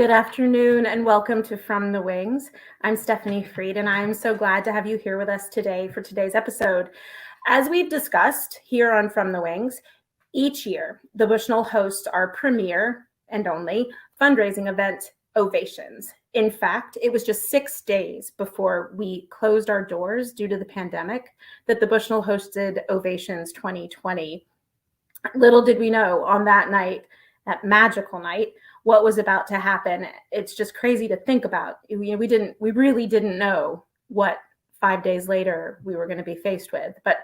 Good afternoon and welcome to From the Wings. I'm Stephanie Freed and I'm so glad to have you here with us today for today's episode. As we've discussed here on From the Wings, each year the Bushnell hosts our premier and only fundraising event, Ovations. In fact, it was just 6 days before we closed our doors due to the pandemic that the Bushnell hosted Ovations 2020. Little did we know on that night, that magical night, what was about to happen. It's just crazy to think about. We really didn't know what 5 days later we were going to be faced with. But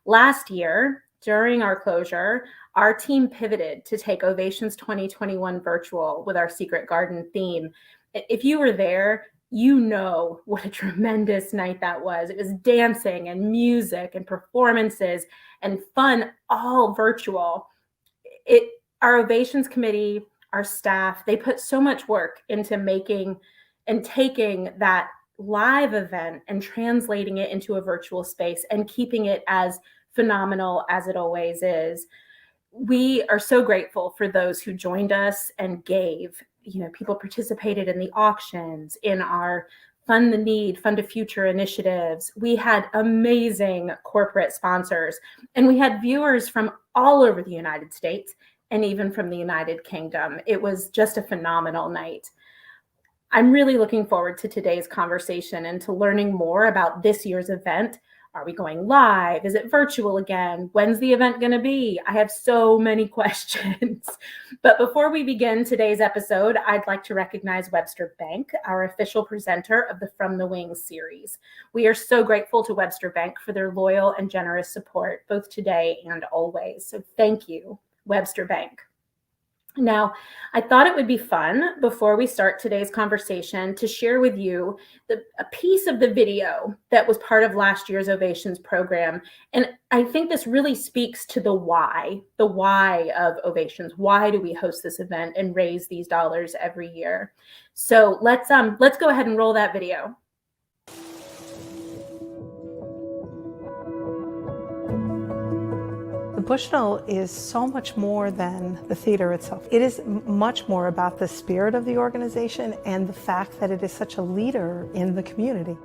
last year, during our closure, our team pivoted to take Ovations 2021 virtual with our Secret Garden theme. If you were there, you know what a tremendous night that was. It was dancing and music and performances and fun, all virtual. Our Ovations committee, our staff, they put so much work into making and taking that live event and translating it into a virtual space and keeping it as phenomenal as it always is. We are so grateful for those who joined us and gave. People participated in the auctions, in our Fund the Need, Fund a Future initiatives. We had amazing corporate sponsors, and we had viewers from all over the United States and even from the United Kingdom. It was just a phenomenal night. I'm really looking forward to today's conversation and to learning more about this year's event. Are we going live? Is it virtual again? When's the event going to be? I have so many questions. But before we begin today's episode, I'd like to recognize Webster Bank, our official presenter of the From the Wings series. We are so grateful to Webster Bank for their loyal and generous support, both today and always. So thank you, Webster Bank. Now, I thought it would be fun before we start today's conversation to share with you a piece of the video that was part of last year's Ovations program. And I think this really speaks to the why of Ovations. Why do we host this event and raise these dollars every year? So let's go ahead and roll that video. Bushnell is so much more than the theater itself. It is much more about the spirit of the organization and the fact that it is such a leader in the community.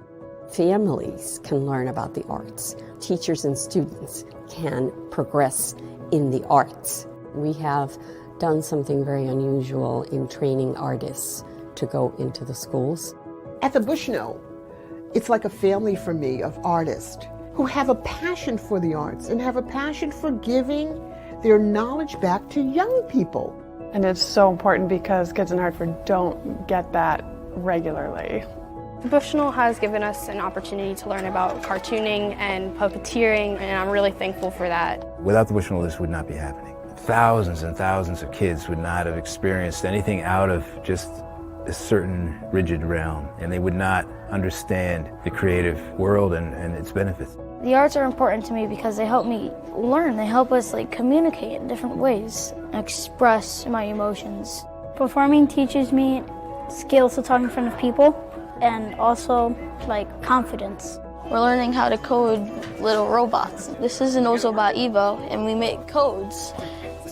Families can learn about the arts. Teachers and students can progress in the arts. We have done something very unusual in training artists to go into the schools. At the Bushnell, it's like a family for me of artists who have a passion for the arts and have a passion for giving their knowledge back to young people. And it's so important because kids in Hartford don't get that regularly. Bushnell has given us an opportunity to learn about cartooning and puppeteering, and I'm really thankful for that. Without the Bushnell, this would not be happening. Thousands and thousands of kids would not have experienced anything out of just a certain rigid realm, and they would not understand the creative world and its benefits. The arts are important to me because they help me learn. They help us communicate in different ways, express my emotions. Performing teaches me skills to talk in front of people and also confidence. We're learning how to code little robots. This is an Ozobot Evo, and we make codes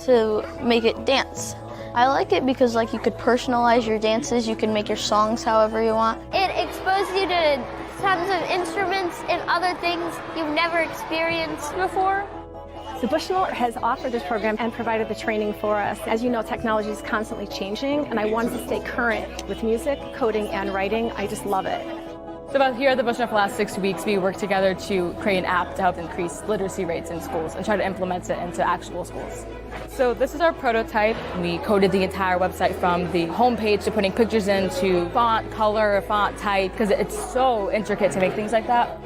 to make it dance. I like it because you could personalize your dances, you can make your songs however you want. It exposes you to tons of instruments and other things you've never experienced before. The Bushnell has offered this program and provided the training for us. As you know, technology is constantly changing, and I wanted to stay current with music, coding, and writing. I just love it. So about here at the Bushnell for the last 6 weeks, we worked together to create an app to help increase literacy rates in schools and try to implement it into actual schools. So this is our prototype. We coded the entire website from the homepage to putting pictures in to font color, font type, because it's so intricate to make things like that.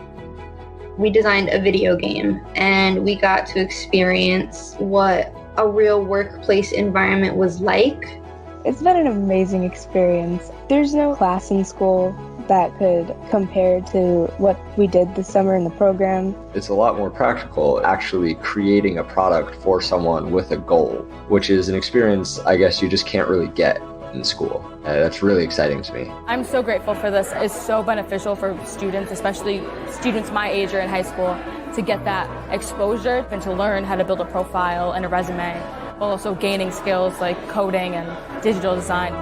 We designed a video game and we got to experience what a real workplace environment was like. It's been an amazing experience. There's no class in school that could compare to what we did this summer in the program. It's a lot more practical, actually creating a product for someone with a goal, which is an experience I guess you just can't really get in school. That's really exciting to me. I'm so grateful for this. It's so beneficial for students, especially students my age or in high school, to get that exposure and to learn how to build a profile and a resume, while also gaining skills like coding and digital design.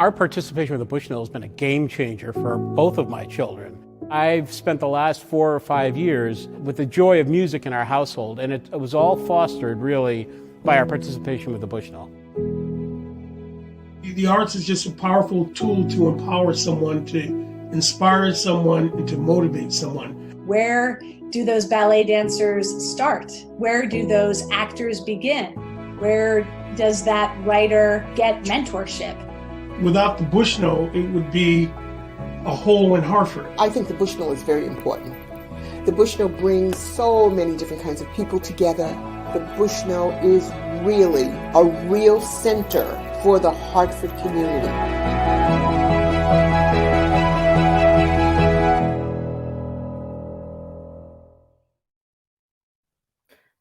Our participation with the Bushnell has been a game changer for both of my children. I've spent the last 4 or 5 years with the joy of music in our household, and it was all fostered really by our participation with the Bushnell. The arts is just a powerful tool to empower someone, to inspire someone, and to motivate someone. Where do those ballet dancers start? Where do those actors begin? Where does that writer get mentorship? Without the Bushnell, it would be a hole in Hartford. I think the Bushnell is very important. The Bushnell brings so many different kinds of people together. The Bushnell is really a real center for the Hartford community.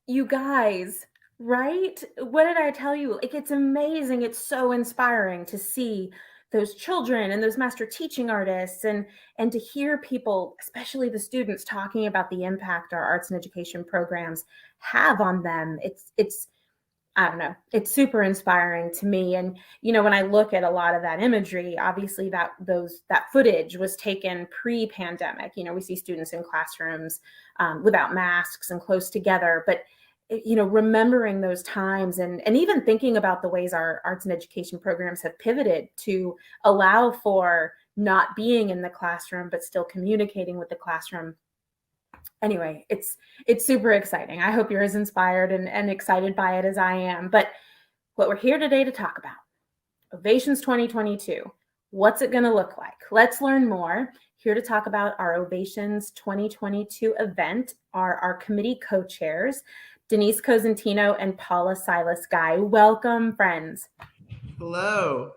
You guys, right? What did I tell you? Like, it's amazing. It's so inspiring to see those children and those master teaching artists, and to hear people, especially the students, talking about the impact our arts and education programs have on them. It's I don't know, it's super inspiring to me. And when I look at a lot of that imagery, obviously that footage was taken pre-pandemic. We see students in classrooms without masks and close together, but remembering those times, and even thinking about the ways our arts and education programs have pivoted to allow for not being in the classroom, but still communicating with the classroom. Anyway, it's super exciting. I hope you're as inspired and excited by it as I am. But what we're here today to talk about, Ovations 2022. What's it going to look like? Let's learn more. Here to talk about our Ovations 2022 event are our committee co-chairs, Denise Cosentino and Paula Silas-Guy. Welcome, friends. Hello.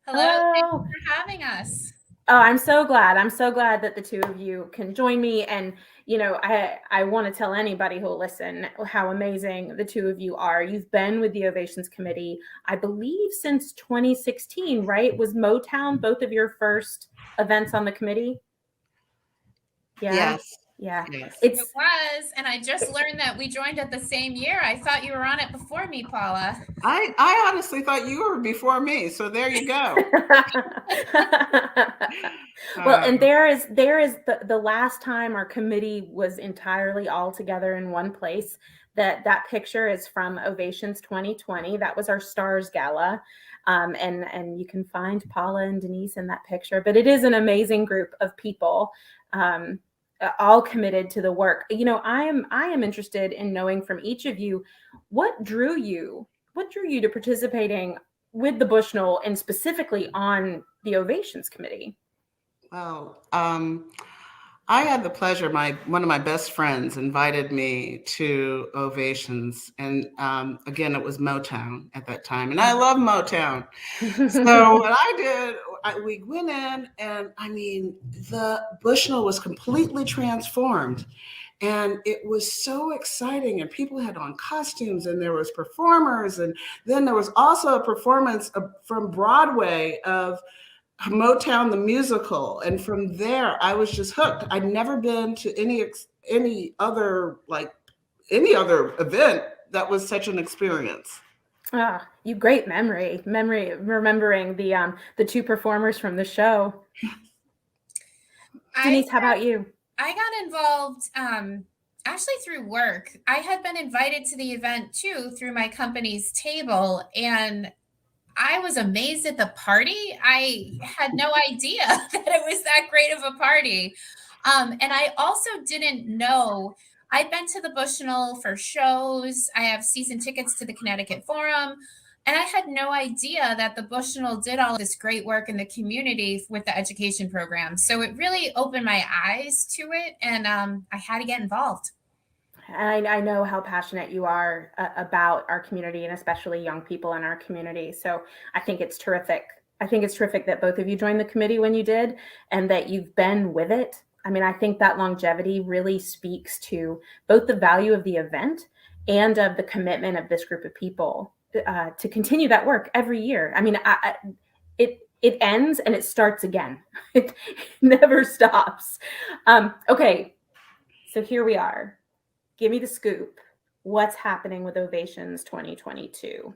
Hello. Thank you for having us. Oh, I'm so glad. I'm so glad that the two of you can join me. And, I want to tell anybody who will listen how amazing the two of you are. You've been with the Ovations Committee, I believe, since 2016, right? Was Motown both of your first events on the committee? Yeah. Yes. Yeah. Yes. It was, and I just learned that we joined at the same year. I thought you were on it before me, Paula. I honestly thought you were before me, so there you go. Well, and there is the last time our committee was entirely all together in one place. That picture is from Ovations 2020. That was our Stars Gala. And you can find Paula and Denise in that picture. But it is an amazing group of people. All committed to the work. I am interested in knowing from each of you, what drew you to participating with the Bushnell and specifically on the Ovations Committee? Well, I had the pleasure, one of my best friends invited me to Ovations, and again, it was Motown at that time, and I love Motown. So what I did, we went in, and the Bushnell was completely transformed, and it was so exciting, and people had on costumes, and there was performers, and then there was also a performance from Broadway of Motown the musical, and from there I was just hooked. I'd never been to any other event that was such an experience. Ah, you great memory remembering the two performers from the show. Denise, how about you? I got involved actually through work. I had been invited to the event too through my company's table, and I was amazed at the party. I had no idea that it was that great of a party. And I also didn't know, I'd been to the Bushnell for shows. I have season tickets to the Connecticut Forum. And I had no idea that the Bushnell did all this great work in the community with the education program. So it really opened my eyes to it. And I had to get involved. And I know how passionate you are about our community, and especially young people in our community. So I think it's terrific. I think it's terrific that both of you joined the committee when you did, and that you've been with it. I think that longevity really speaks to both the value of the event and of the commitment of this group of people to continue that work every year. It ends and it starts again. It never stops. Okay, so here we are. Give me the scoop. What's happening with Ovations 2022?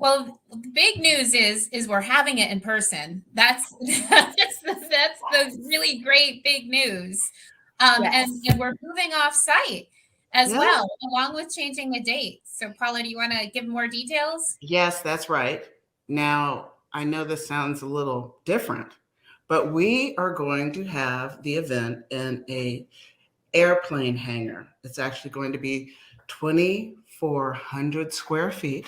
Well, the big news is we're having it in person. That's the really great big news. And we're moving off site as well, along with changing the date. So Paula, do you want to give more details? Yes, that's right. Now, I know this sounds a little different, but we are going to have the event in a airplane hangar. It's actually going to be 2,400 square feet,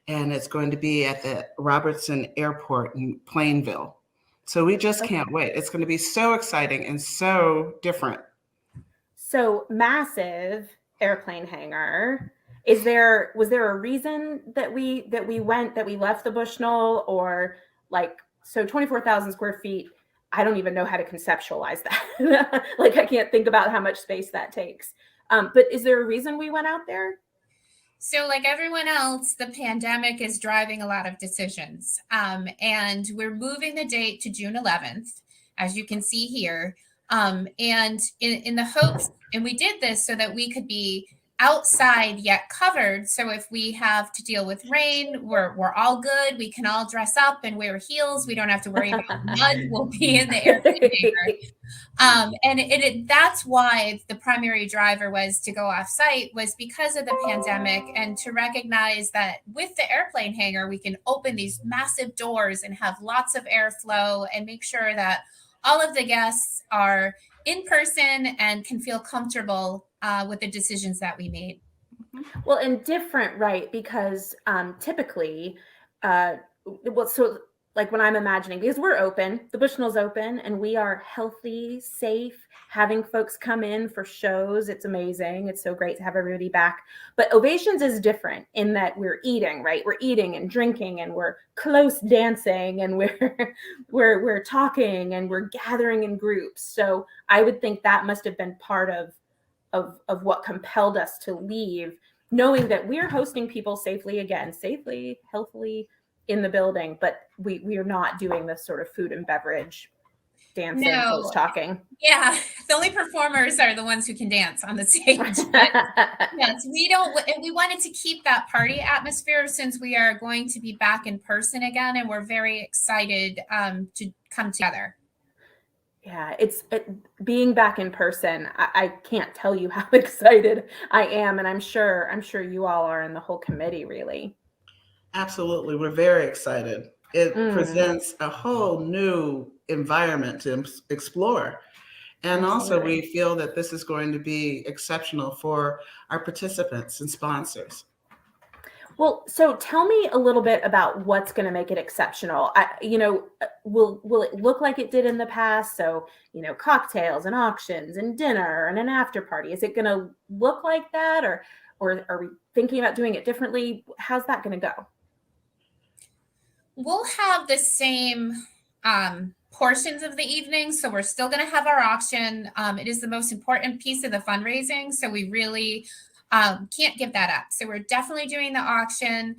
and it's going to be at the Robertson Airport in Plainville. So we just can't wait. It's going to be so exciting and so different. So massive airplane hangar. Was there a reason that we left the Bushnell, or like, so 24,000 square feet? I don't even know how to conceptualize that. Like, I can't think about how much space that takes. But is there a reason we went out there? So like everyone else, the pandemic is driving a lot of decisions. And we're moving the date to June 11th, as you can see here. And in the hopes, and we did this so that we could be outside yet covered. So if we have to deal with rain, we're all good. We can all dress up and wear heels. We don't have to worry about mud. We'll be in the airplane hangar. And that's why the primary driver was to go off site, was because of the pandemic, and to recognize that with the airplane hangar, we can open these massive doors and have lots of airflow and make sure that all of the guests are in person and can feel comfortable with the decisions that we made. Well, and different, right? Because typically, so like when I'm imagining, because we're open, the Bushnell's open, and we are healthy, safe, having folks come in for shows. It's amazing. It's so great to have everybody back. But Ovations is different in that we're eating, right? We're eating and drinking, and we're close dancing, and we're talking, and we're gathering in groups. So I would think that must have been part of what compelled us to leave, knowing that we're hosting people safely, healthily in the building, but we are not doing this sort of food and beverage dancing, close talking. Yeah, the only performers are the ones who can dance on the stage. But yes, we wanted to keep that party atmosphere since we are going to be back in person again, and we're very excited to come together. Yeah, being back in person. I can't tell you how excited I am, and I'm sure you all are, and the whole committee, really. Absolutely. We're very excited. It presents a whole new environment to explore. And also we feel that this is going to be exceptional for our participants and sponsors. Well, so tell me a little bit about what's going to make it exceptional. Will it look like it did in the past? So, cocktails and auctions and dinner and an after party. Is it going to look like that, or are we thinking about doing it differently? How's that going to go? We'll have the same portions of the evening. So we're still going to have our auction. It is the most important piece of the fundraising. So we really can't give that up. So we're definitely doing the auction,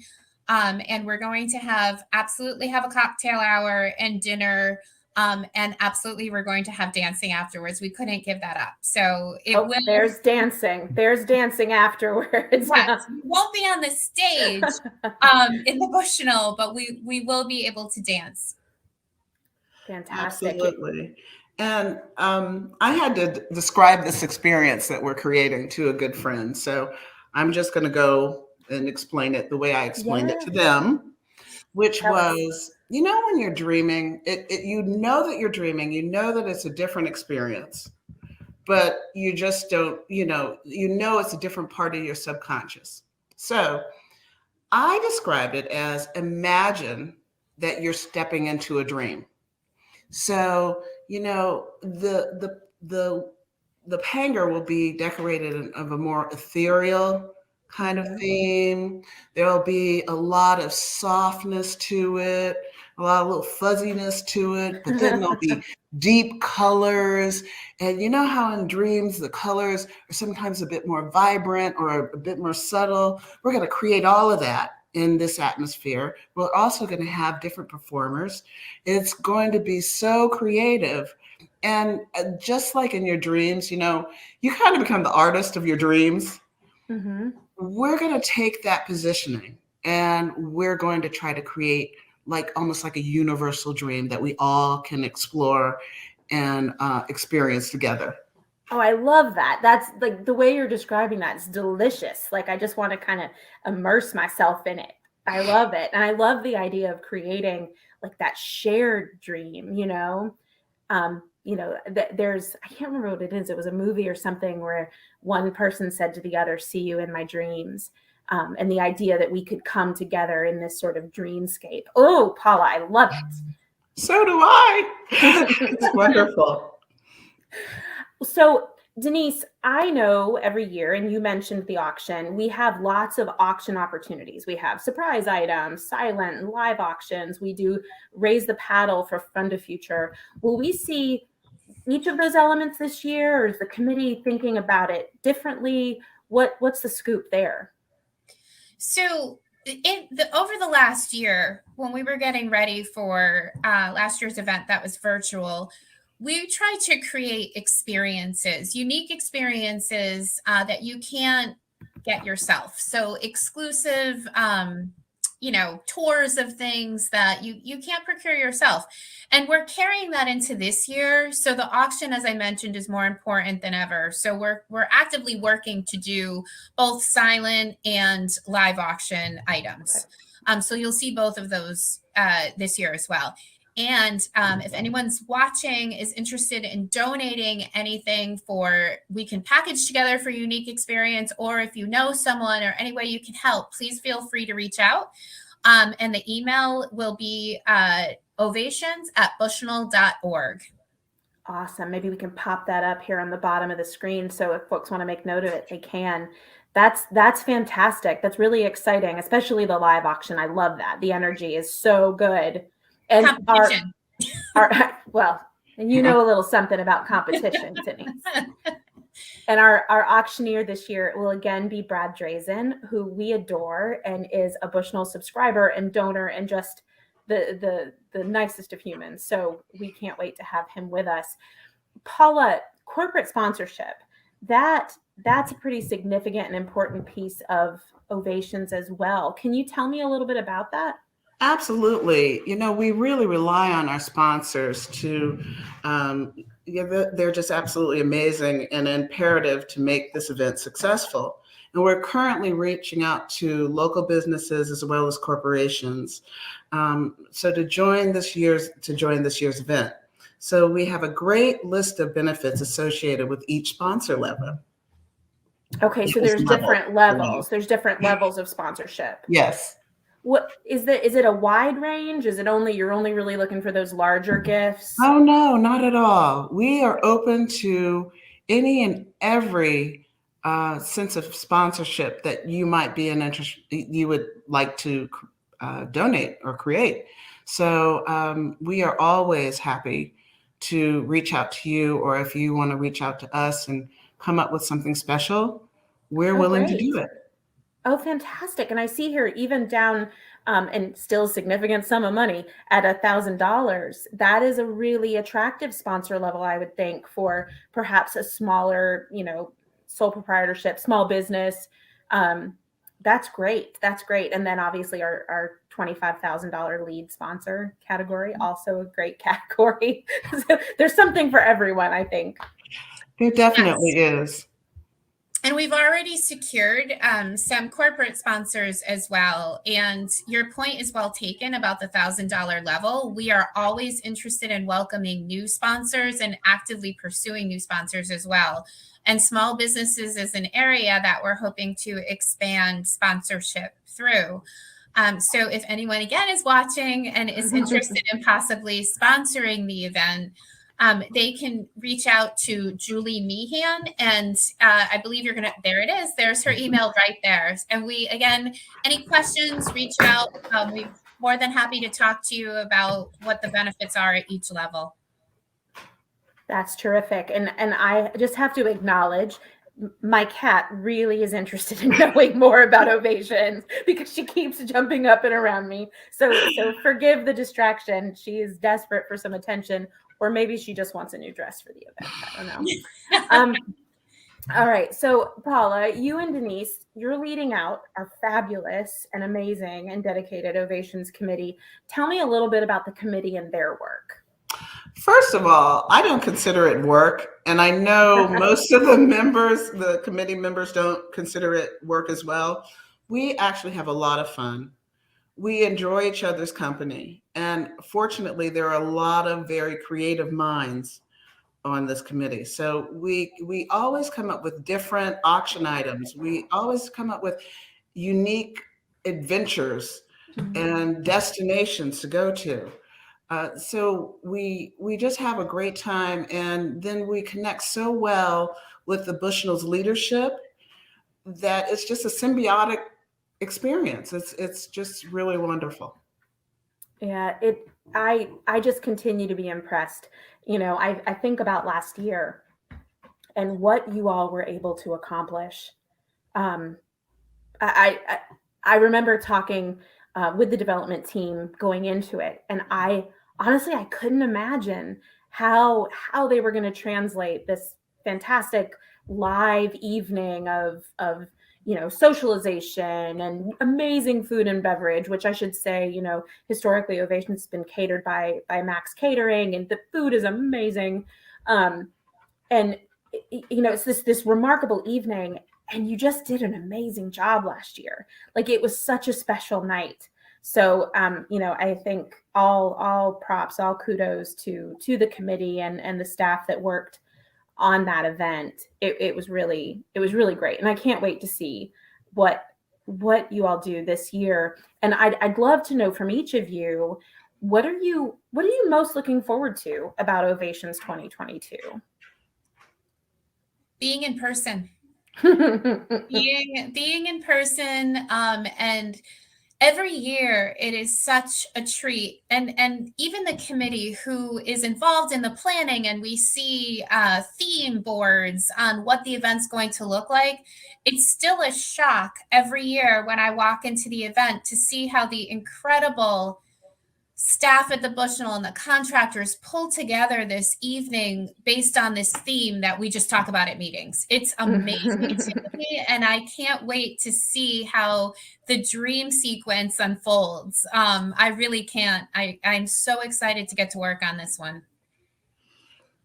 and we're going to absolutely have a cocktail hour and dinner, and absolutely we're going to have dancing afterwards. We couldn't give that up. So there's dancing afterwards. Yes, we won't be on the stage in the Bushnell, but we will be able to dance. Fantastic. Absolutely. And I had to describe this experience that we're creating to a good friend. So I'm just going to go and explain it the way I explained it to them, which was, when you're dreaming, you know that you're dreaming, you know that it's a different experience, but you just don't, it's a different part of your subconscious. So I described it as, imagine that you're stepping into a dream. So, the hangar will be decorated of a more ethereal kind of theme. There'll be a lot of softness to it, a lot of little fuzziness to it, but then there'll be deep colors. And you know how in dreams, the colors are sometimes a bit more vibrant or a bit more subtle. We're going to create all of that in this atmosphere. We're also going to have different performers. It's going to be so creative. And just like in your dreams, you kind of become the artist of your dreams. Mm-hmm. We're going to take that positioning and we're going to try to create like almost like a universal dream that we all can explore and experience together. Oh, I love that. That's like the way you're describing that is delicious. Like I just want to kind of immerse myself in it. I love it. And I love the idea of creating like that shared dream, there's, I can't remember what it is. It was a movie or something where one person said to the other, "See you in my dreams." And the idea that we could come together in this sort of dreamscape. Oh, Paula, I love it. So do I. It's wonderful. So, Denise, I know every year, and you mentioned the auction, we have lots of auction opportunities. We have surprise items, silent and live auctions. We do raise the paddle for Fund a Future. Will we see each of those elements this year, or is the committee thinking about it differently? What's the scoop there? So over the last year, when we were getting ready for last year's event that was virtual, we tried to create experiences, unique experiences that you can't get yourself. So exclusive, tours of things that you can't procure yourself. And we're carrying that into this year. So the auction, as I mentioned, is more important than ever. So we're actively working to do both silent and live auction items. So you'll see both of those this year as well. And if anyone's watching is interested in donating anything we can package together for unique experience, or if you know someone or any way you can help, please feel free to reach out. And the email will be ovations@bushnell.org. Awesome. Maybe we can pop that up here on the bottom of the screen. So if folks want to make note of it, they can. That's fantastic. That's really exciting, especially the live auction. I love that. The energy is so good. And and you know a little something about competition, Denise. And our auctioneer this year will again be Brad Drazen, who we adore and is a Bushnell subscriber and donor and just the nicest of humans. So we can't wait to have him with us. Paula, corporate sponsorship, that's a pretty significant and important piece of Ovations as well. Can you tell me a little bit about that? Absolutely. We really rely on our sponsors to, they're just absolutely amazing and imperative to make this event successful. And we're currently reaching out to local businesses as well as corporations. So to join this year's event. So we have a great list of benefits associated with each sponsor level. Okay, so there's different levels. There's different levels of sponsorship. Yes. What is it a wide range? Is it you're only really looking for those larger gifts? Oh, no, not at all. We are open to any and every sense of sponsorship that you might be you would like to donate or create. So we are always happy to reach out to you, or if you want to reach out to us and come up with something special, we're willing to do it. Oh, fantastic. And I see here even down and still a significant sum of money at $1,000. That is a really attractive sponsor level, I would think, for perhaps a smaller, sole proprietorship, small business. That's great. That's great. And then obviously our $25,000 lead sponsor category, also a great category. So there's something for everyone, I think. There definitely is. And we've already secured some corporate sponsors as well. And your point is well taken about the $1,000 level. We are always interested in welcoming new sponsors and actively pursuing new sponsors as well. And small businesses is an area that we're hoping to expand sponsorship through. So if anyone, again, is watching and is interested in possibly sponsoring the event, they can reach out to Julie Meehan, and I believe there it is. There's her email right there. And any questions, reach out. We're more than happy to talk to you about what the benefits are at each level. That's terrific. And I just have to acknowledge my cat really is interested in knowing more about Ovations because she keeps jumping up and around me. So forgive the distraction. She is desperate for some attention. Or maybe she just wants a new dress for the event. I don't know. All right. So, Paula, you and Denise, you're leading out our fabulous and amazing and dedicated Ovations committee. Tell me a little bit about the committee and their work. First of all, I don't consider it work. And I know most of the members, the committee members, don't consider it work as well. We actually have a lot of fun. We enjoy each other's company. And fortunately, there are a lot of very creative minds on this committee. So we always come up with different auction items. We always come up with unique adventures and destinations to go to. So we just have a great time, and then we connect so well with the Bushnell's leadership that it's just a symbiotic experience. It's just really wonderful. Yeah, I just continue to be impressed. I think about last year and what you all were able to accomplish. Um, I remember talking with the development team going into it, and I honestly I couldn't imagine how they were going to translate this fantastic live evening of socialization and amazing food and beverage, which I should say, historically Ovations has been catered by Max Catering, and the food is amazing. And it's this remarkable evening, and you just did an amazing job last year. Like, it was such a special night. So I think all props, all kudos to the committee and the staff that worked on that event. It was really great, and I can't wait to see what you all do this year. And I'd love to know from each of you, what are you most looking forward to about Ovations 2022? Being in person. being in person, and every year it is such a treat, and even the committee who is involved in the planning, and we see theme boards on what the event's going to look like. It's still a shock every year when I walk into the event to see how the incredible staff at the Bushnell and the contractors pull together this evening based on this theme that we just talk about at meetings. It's amazing to me, and I can't wait to see how the dream sequence unfolds. I really can't. I'm so excited to get to work on this one.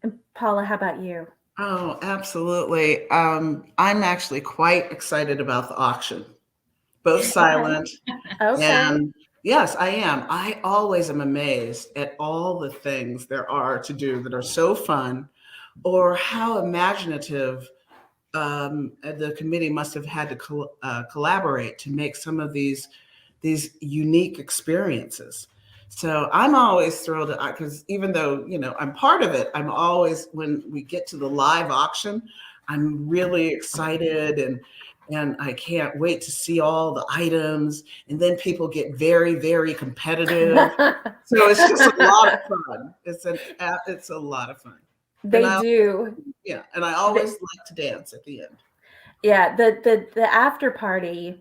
And Paula, how about you? Oh, absolutely. I'm actually quite excited about the auction, both silent and yes, I am. I always am amazed at all the things there are to do that are so fun, or how imaginative the committee must have had to collaborate to make some of these unique experiences. So I'm always thrilled because even though I'm part of it, I'm always, when we get to the live auction, I'm really excited, and I can't wait to see all the items. And then people get very, very competitive. So it's just a lot of fun. It's a lot of fun. They do. Yeah, and I always like to dance at the end. Yeah, the after party,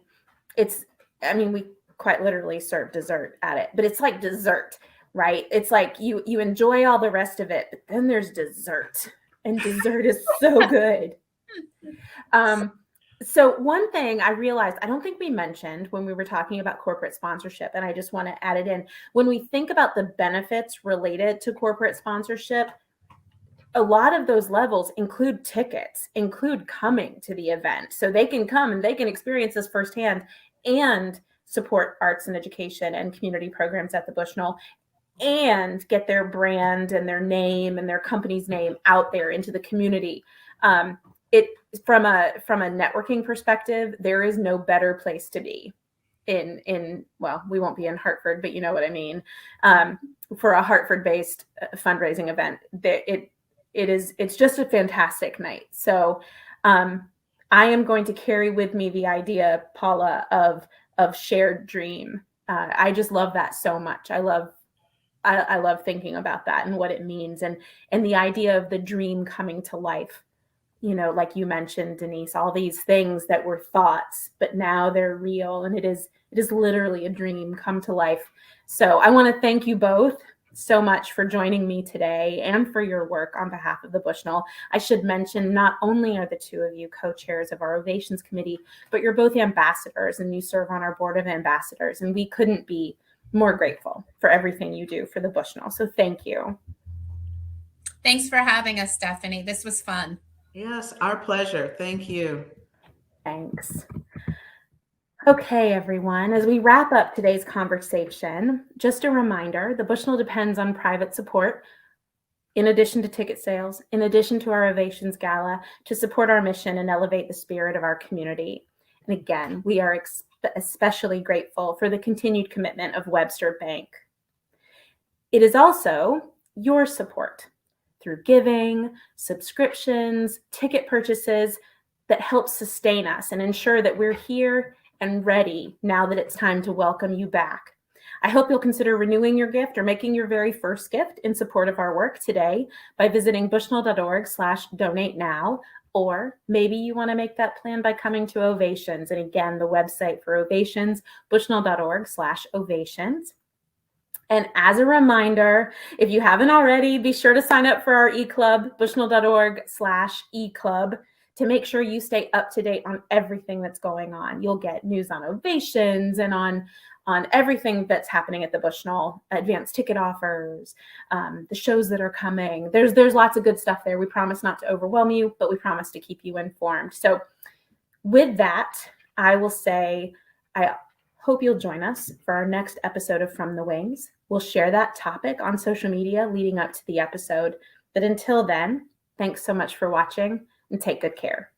we quite literally serve dessert at it, but it's like dessert, right? It's like you enjoy all the rest of it, but then there's dessert, and dessert is so good. So one thing I realized, I don't think we mentioned when we were talking about corporate sponsorship, and I just want to add it in. When we think about the benefits related to corporate sponsorship, a lot of those levels include tickets, include coming to the event. So they can come and they can experience this firsthand and support arts and education and community programs at the Bushnell, and get their brand and their name and their company's name out there into the community. From a networking perspective, there is no better place to be well, we won't be in Hartford, but you know what I mean. For a Hartford-based fundraising event, it's just a fantastic night. So I am going to carry with me the idea, Paula, of shared dream. I just love that so much. I love thinking about that and what it means, and the idea of the dream coming to life. Like you mentioned, Denise, all these things that were thoughts, but now they're real, and it is literally a dream come to life. So I want to thank you both so much for joining me today and for your work on behalf of the Bushnell. I should mention, not only are the two of you co-chairs of our Ovations Committee, but you're both ambassadors and you serve on our board of ambassadors. And we couldn't be more grateful for everything you do for the Bushnell. So thank you. Thanks for having us, Stephanie. This was fun. Yes, our pleasure. Thank you. Thanks. Okay, everyone, as we wrap up today's conversation, just a reminder, the Bushnell depends on private support, in addition to ticket sales, in addition to our Ovations Gala, to support our mission and elevate the spirit of our community. And again, we are especially grateful for the continued commitment of Webster Bank. It is also your support through giving, subscriptions, ticket purchases that help sustain us and ensure that we're here and ready now that it's time to welcome you back. I hope you'll consider renewing your gift or making your very first gift in support of our work today by visiting bushnell.org/donate now, or maybe you want to make that plan by coming to Ovations. And again, the website for Ovations, bushnell.org/ovations. And as a reminder, if you haven't already, be sure to sign up for our e-club, bushnell.org/e-club, to make sure you stay up to date on everything that's going on. You'll get news on Ovations and on everything that's happening at the Bushnell, advanced ticket offers, the shows that are coming. There's lots of good stuff there. We promise not to overwhelm you, but we promise to keep you informed. So with that, I will say, I hope you'll join us for our next episode of From the Wings. We'll share that topic on social media leading up to the episode. But until then, thanks so much for watching and take good care.